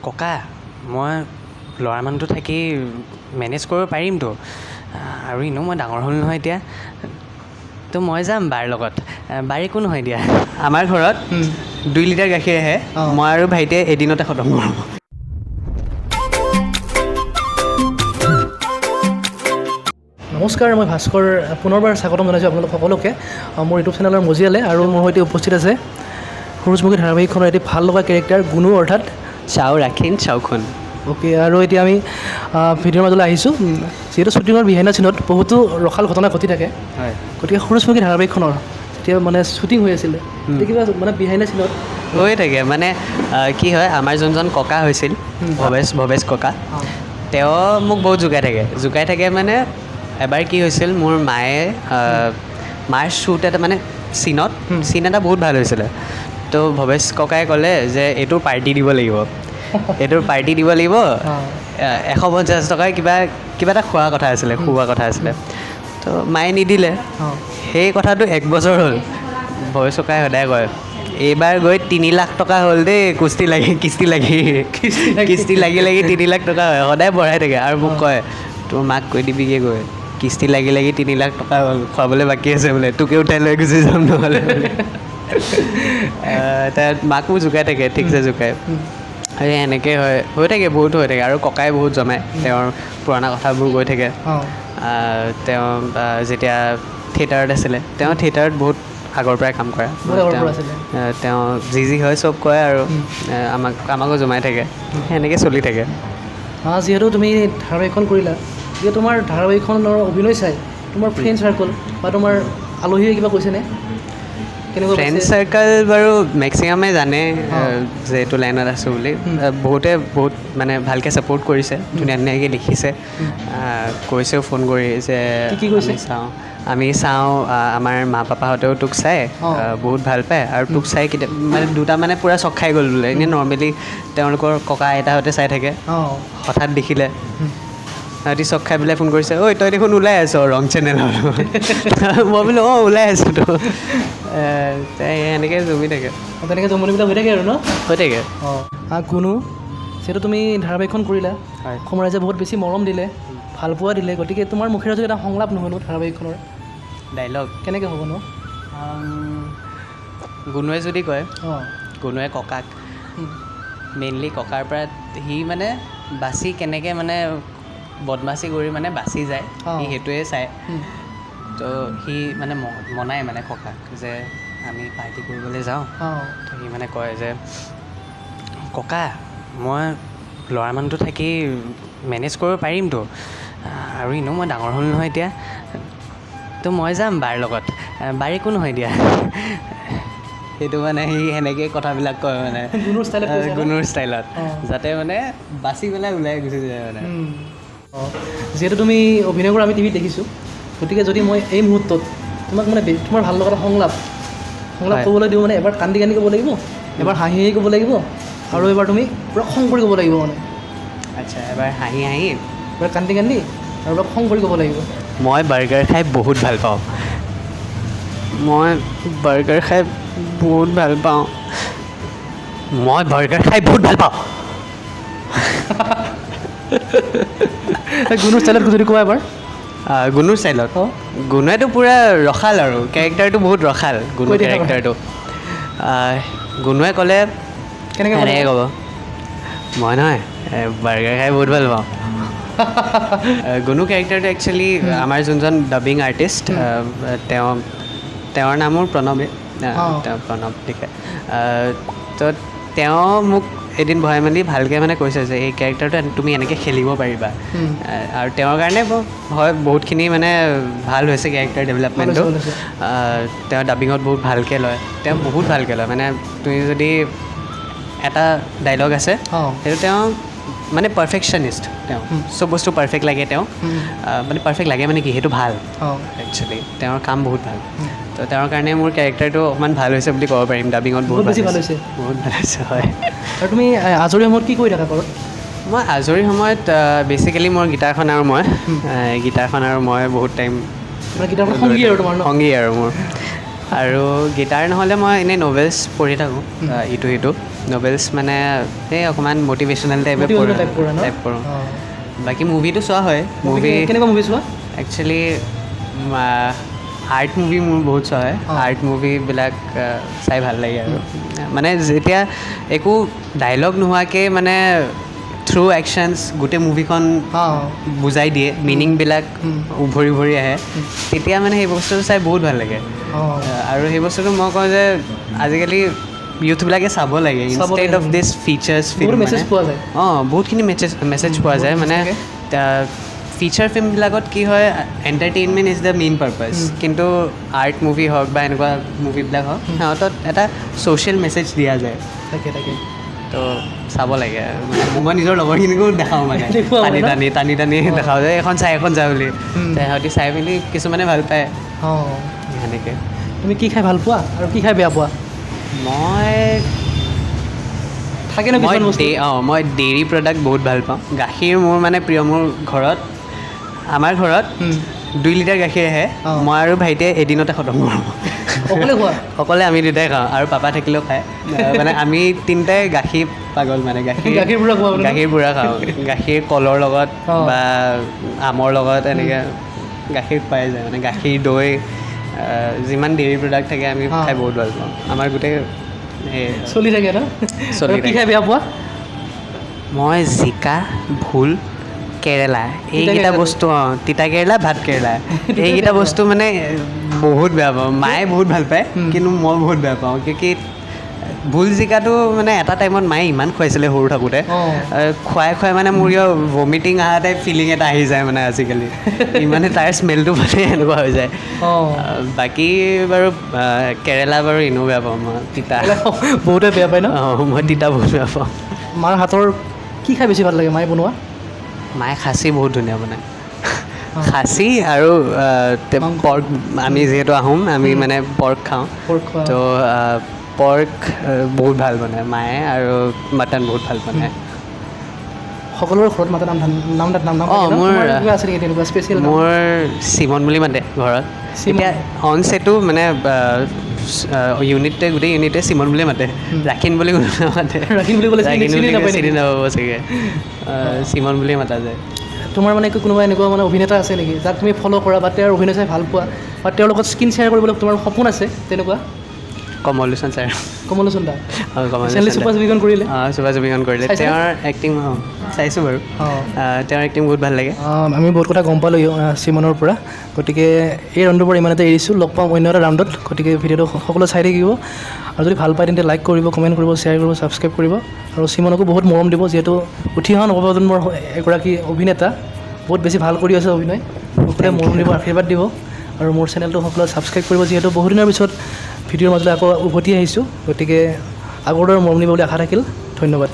ককা মই ল'ৰা মানুহটো থাকি মেনেজ কৰিব পাৰিমতো আৰু এনেও মই ডাঙৰ হ'ল নহয় এতিয়া তো মই যাম বাৰ লগত বাৰ একো নহয় দিয়া আমাৰ ঘৰত 2 লিটাৰ গাখীৰ আহে মই আৰু ভাইটিয়ে এদিনতে খতম কৰোঁ নমস্কাৰ মই ভাস্কৰ পুনৰবাৰ স্বাগতম জনাইছোঁ আপোনালোক সকলোকে মোৰ ইউটিউব চেনেলৰ মজিয়ালে আৰু মোৰ সৈতে উপস্থিত আছে সূৰুযমুখী ধাৰাবাহিকখনৰ এটি ভাল লগা কেৰেক্টাৰ গুণু অৰ্থাৎ চাও ৰাখিন চাওখন অ'কে আৰু এতিয়া আমি ভিডিঅ'ৰ মাজলৈ আহিছোঁ যিহেতু শ্বুটিঙৰ বিহাইণ্ড দ্য চিনত বহুতো ৰসাল ঘটনা ঘটি থাকে হয় গতিকে সূৰুযমুখী ধাৰাবাহিকখনৰ যেতিয়া মানে শ্বুটিং হৈ আছিলে তেতিয়া কিবা মানে বিহাইণ্ড দ্য চিনত হৈ থাকে মানে কি হয় আমাৰ যোনজন ককা হৈছিল ভৱেশ ককা তেওঁ মোক বহুত জোকাই থাকে মানে এবাৰ কি হৈছিল মোৰ মাৰ শ্বুট এটা মানে চিন এটা বহুত ভাল হৈছিলে তো ভৱেশ ককাই ক'লে যে এইটোৰ পাৰ্টি দিব লাগিব 150 টকাৰ কিবা এটা খোৱা কথা আছিলে তো মায়ে নিদিলে সেই কথাটো 1 বছৰ হ'ল ভৱেশ ককাই সদায় কয় এইবাৰ গৈ 3 লাখ টকা হ'ল দেই কিস্তি লাগি 3 লাখ টকা হয় সদায় বঢ়াই থাকে আৰু মোক কয় তোৰ মাক কৈ দিবিগৈ গৈ কিস্তি লাগি 3 লাখ টকা হ'ল খুৱাবলৈ বাকী আছে বোলে তোকে উঠাই লৈ গুচি যাম নহ'লে তাত মাকো জোকাই থাকে ঠিকছে জোকাই আৰু এনেকৈ হৈ থাকে বহুত হৈ থাকে আৰু ককাই বহুত জমাই তেওঁৰ পুৰণা কথাবোৰ গৈ থাকে তেওঁ যেতিয়া থিয়েটাৰত আছিলে তেওঁ থিয়েটাৰত বহুত আগৰ পৰাই কাম কৰে তেওঁ যি হয় চব কয় আৰু আমাকো জমাই থাকে সেনেকৈ চলি থাকে যিহেতু তুমি ধাৰাবাহিকখন কৰিলা গতিকে তোমাৰ ধাৰাবাহিকখনৰ অভিনয় চাই তোমাৰ ফ্ৰেণ্ড চাৰ্কল বা তোমাৰ আলহীয়ে কিবা কৈছেনে কেনেকুৱা ফ্ৰেণ্ড চাৰ্কল বাৰু মেক্সিমামে জানে যে এইটো লাইনত আছোঁ বুলি বহুতে বহুত মানে ভালকৈ ছাপোৰ্ট কৰিছে ধুনীয়াকৈ লিখিছে কৈছেও ফোন কৰি যে আমি চাওঁ আমাৰ মা পাপাহঁতেও তোক চাই বহুত ভাল পায় আৰু তোক চাই কেতিয়া মানে দুটা মানে পূৰা চক খাই গ'ল বোলে এনেই নৰ্মেলি তেওঁলোকৰ ককা আইতাহঁতে চাই থাকে হঠাৎ দেখিলে সিহঁতি চক খাই পেলাই ফোন কৰিছে ঐ তই দেখোন ওলাই আছ ৰং চেনেলত মই বোলো ওলাই আছোঁতো এনেকৈ জমি থাকে তেনেকৈ জমনিবিলাক হৈ থাকে আৰু ন হৈ থাকে গুণু যিহেতু তুমি ধাৰাবাহিকখন কৰিলা অসম ৰাইজে বহুত বেছি মৰম দিলে ভালপোৱা দিলে গতিকে তোমাৰ মুখেৰে যদি এটা সংলাপ নহ'লো ধাৰাবাহিকখনৰ ডাইলগ কেনেকৈ হ'ব ন গুণুৱে যদি কয় গুণুৱে ককাক মেইনলি ককাৰ পৰা সি মানে বাচি কেনেকৈ মানে বদমাচি কৰি মানে বাচি যায় সি সেইটোৱে চায় তো সি মানে মনাই মানে ককাক যে আমি পাৰ্টি কৰিবলৈ যাওঁ তো সি মানে কয় যে ককা মই ল'ৰা মানুহটো থাকি মেনেজ কৰিব পাৰিমতো আৰু এনেও মই ডাঙৰ হ'ল নহয় এতিয়া তো মই যাম বাৰ লগত বাৰ একো নহয় দিয়া সেইটো মানে সি সেনেকৈ কথাবিলাক কয় মানে গুণুৰ ষ্টাইলত যাতে মানে বাচি পেলাই ওলাই গুচি যায় মানে যিহেতু তুমি অভিনয় কৰা আমি টিভিত দেখিছোঁ গতিকে যদি মই এই মুহূৰ্তত তোমাক মানে তোমাৰ ভাল লগা সংলাপ ক'বলৈ দিওঁ মানে এবাৰ কান্দি ক'ব লাগিব এবাৰ হাঁহি ক'ব লাগিব আৰু এবাৰ তুমি পূৰা খং কৰি ক'ব লাগিব মানে আচ্ছা এবাৰ হাঁহি এবাৰ কান্দি আৰু এবাৰ খং কৰি ক'ব লাগিব মই বাৰ্গাৰ খাই বহুত ভাল পাওঁ মই বাৰ্গাৰ খাই বহুত ভাল পাওঁ গুণুৰ ষ্টাইলত যদি কোৱা এবাৰ গুণুৰ ষ্টাইলত গুণুৱেতো পূৰা ৰসাল আৰু কেৰেক্টাৰটো বহুত ৰসাল গুণুৰ কেৰেক্টাৰটো গুণুৱে ক'লে কেনেকৈ ক'ব মই নহয় বাৰ্গাৰ খাই বহুত ভাল পাওঁ গুণু কেৰেক্টাৰটো একচুৱেলি আমাৰ যোনজন ডাবিং আৰ্টিষ্ট তেওঁৰ নামো প্ৰণৱে প্ৰণৱ লিখে তো তেওঁ মোক এদিন বহাই মেলি ভালকৈ মানে কৈছে যে এই কেৰেক্টাৰটো তুমি এনেকৈ খেলিব পাৰিবা আৰু তেওঁৰ কাৰণে হয় বহুতখিনি মানে ভাল হৈছে কেৰেক্টাৰ ডেভেলপমেণ্টটো তেওঁ ডাবিঙত বহুত ভালকৈ লয় মানে তুমি যদি এটা ডাইলগ আছে সেইটো তেওঁ মানে পাৰফেকশ্যনিষ্ট তেওঁ চব বস্তু পাৰফেক্ট লাগে তেওঁ মানে পাৰফেক্ট লাগে মানে কি সেইটো ভাল একচুৱেলি তেওঁৰ কাম বহুত ভাল তো তেওঁৰ কাৰণে মোৰ কেৰেক্টাৰটো অকণমান ভাল হৈছে বুলি ক'ব পাৰিম ডাবিঙত বহুত ভাল হৈছে হয় আৰু তুমি আজৰি সময়ত কি কৰি থাকা ঘৰত মই আজৰি সময়ত বেচিকেলি মোৰ গিটাৰখন আৰু মই বহুত টাইম সংগী আৰু মোৰ আৰু গিটাৰ নহ'লে মই এনেই নভেলছ পঢ়ি থাকোঁ ইটো সিটো নভেলছ মানে এই অকণমান মটিভেশ্যনেল টাইপে টাইপ কৰোঁ বাকী মুভিটো চোৱা হয় মুভি কেনেকুৱা মুভি চোৱা একচুৱেলি আৰ্ট মুভি মোৰ বহুত চোৱা হয় আৰ্ট মুভিবিলাক চাই ভাল লাগে আৰু মানে যেতিয়া একো ডাইলগ নোহোৱাকৈ মানে থ্ৰু একশ্যনছ গোটেই মুভিখন বুজাই দিয়ে মিনিংবিলাক উভৰি উভৰি আহে তেতিয়া মানে সেই বস্তুটো চাই বহুত ভাল লাগে আৰু সেই বস্তুটো মই কওঁ যে আজিকালি ইউথবিলাকে চাব লাগে instead of this features film বহুতখিনি মেছেজ পোৱা যায় মানে ফিচাৰ ফিল্মবিলাকত কি হয় entertainment is the main purpose কিন্তু আৰ্ট মুভি হওক বা এনেকুৱা মুভিবিলাক হওক সিহঁতত এটা ছ'চিয়েল মেছেজ দিয়া যায় তাকে তো চাব লাগে মই নিজৰ লগৰখিনিকো দেখাওঁ মানে টানি দেখাওঁ যে এখন যা বুলি সিহঁতি চাই মেলি কিছুমানে ভাল পায় সেনেকৈ তুমি কি খাই ভাল পোৱা আৰু কি খাই বেয়া পোৱা মই ডেইৰী প্ৰডাক্ট বহুত ভাল পাওঁ গাখীৰ মোৰ মানে প্ৰিয় মোৰ ঘৰত আমাৰ ঘৰত 2 লিটাৰ গাখীৰ আহে মই আৰু ভাইটিয়ে এদিনতে খতম কৰোঁ অকলে আমি দুটাই খাওঁ আৰু পাপা থাকিলেও খায় মানে আমি তিনিটাই গাখীৰ পাগল মানে গাখীৰ বুঢ়া খাওঁ গাখীৰ কলৰ লগত বা আমৰ লগত এনেকৈ গাখীৰ পাই যায় মানে গাখীৰ দৈ যিমান ডেইৰী প্ৰডাক্ট থাকে আমি খাই বহুত ভাল পাওঁ আমাৰ গোটেই চলি থাকে কি খাই বেয়া পোৱা মই জিকা ভোল কেৰেলা এইকেইটা বস্তু তিতা কেৰেলা ভাত কেৰেলা এইকেইটা বস্তু মানে বহুত বেয়া পাওঁ মায়ে বহুত ভাল পায় কিন্তু মই বহুত বেয়া পাওঁ কিয় ভোল জিকাটো মানে এটা টাইমত মায়ে ইমান খুৱাইছিলে সৰু থাকোঁতে খুৱাই মানে মোৰ ভমিটিং অহা টাইপ ফিলিং এটা আহি যায় মানে আজিকালি ইমানে তাৰ স্মেলটো মানে এনেকুৱা হৈ যায় বাকী বাৰু কেৰেলা বাৰু এনেও বেয়া পাওঁ মই তিতা বহুতে বেয়া পায় ন মই তিতা বহুত বেয়া পাওঁ মাৰ হাতৰ কি খাই বেছি ভাল লাগে মায়ে বনোৱা মায়ে খাচী বহুত ধুনীয়া বনায় খাচী আৰু পৰ্ক আমি যিহেতু আহোম আমি মানে পৰ্ক খাওঁ তো পৰ্ক বহুত ভাল বনায় মায়ে আৰু মাটন বহুত ভাল বনায় সকলোৰে ঘৰত মাতে মোৰ চিমন বুলি মাতে ঘৰত এতিয়া অন ছেটো মানে গোটেই ইউনিটে চিমন বুলি মাতে ৰাখিন বুলি কোনো নামাতে চিনি নাপাব চাগে চিমন বুলিয়ে মাতা যায় তোমাৰ মানে কোনোবা এনেকুৱা মানে অভিনেতা আছে নেকি যাক তুমি ফ'ল' কৰা বা তেওঁৰ অভিনয় চাই ভাল পোৱা বা তেওঁৰ লগত স্ক্ৰীণ শ্বেয়াৰ কৰিবলৈ তোমাৰ সপোন আছে তেনেকুৱা কমলোচন ছাৰ দা চুপা ছবিখন কৰিলে তেওঁৰ এক্টিং চাইছোঁ বাৰু তেওঁৰ এক্টিং বহুত ভাল লাগে আমি বহুত কথা গম পালোঁ চিমনৰ পৰা গতিকে এই ৰাউণ্ডৰ পৰা ইমানতে এৰিছোঁ লগ পাম অন্য এটা ৰাউণ্ডত গতিকে ভিডিঅ'টো সকলো চাই থাকিব আৰু যদি ভাল পায় তেন্তে লাইক কৰিব কমেণ্ট কৰিব শ্বেয়াৰ কৰিব ছাবস্ক্ৰাইব কৰিব আৰু চিমনকো বহুত মৰম দিব যিহেতু উঠি অহা নৱপ্ৰজন্মৰ এগৰাকী অভিনেতা বহুত বেছি ভাল কৰি আছে অভিনয় সকলোৱে মৰম দিব আশীৰ্বাদ দিব আৰু মোৰ চেনেলটো সকলোৱে ছাবস্ক্ৰাইব কৰিব যিহেতু বহুদিনৰ পিছত ভিডিঅ'ৰ মাজলৈ আকৌ উভতি আহিছোঁ গতিকে আগৰ দৰে মৰম দিব বুলি আশা থাকিল ধন্যবাদ